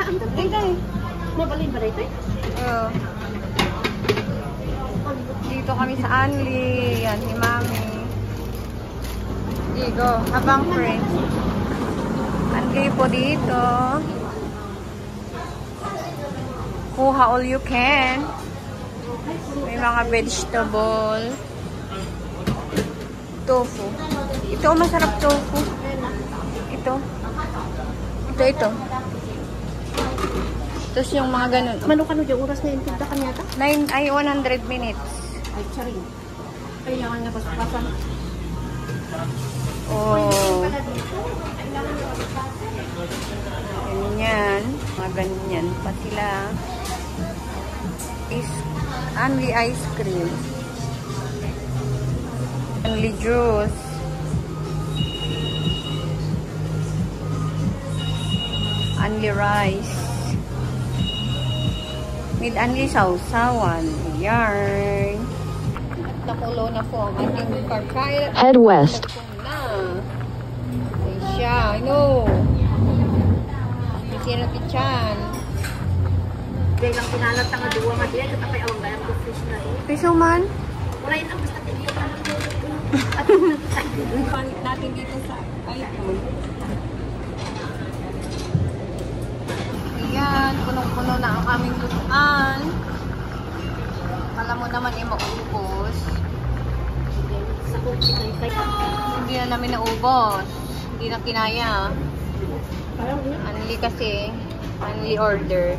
ang dagdag. Mabalin ba ito? Oo. Dito kami sa Anli. Yan, si Mami. Digo, habang friends. Anli po dito. Kuha all you can. May mga vegetable. Tofu. Ito, masarap tofu. Ito. Ito. Tapos yung mga ganun. Manok ano dyan? Oras na yung tinda ka niyata? 100 minutes. Ay, charing. Kailangan nga pasapasan. Oh. Ganyan. Mga ganyan pa sila. Only ice cream. Only juice. Only rice. With only sausawan. Yarn. Nakulo na po ang ating pagkain. Head west. Siya, I know. Sino kichan? Dahil lang pinalat nga duwa nga diyan. Katapay awang gayang ko fish na rin. Piso man? Wala yun ang basta tiyo. Panit natin dito sa iPhone. Ayan, punong-puno na ang aming lutuan. Kala mo naman yung maubos. Hindi na namin naubos. Hindi na kinaya. Only kasi, only order.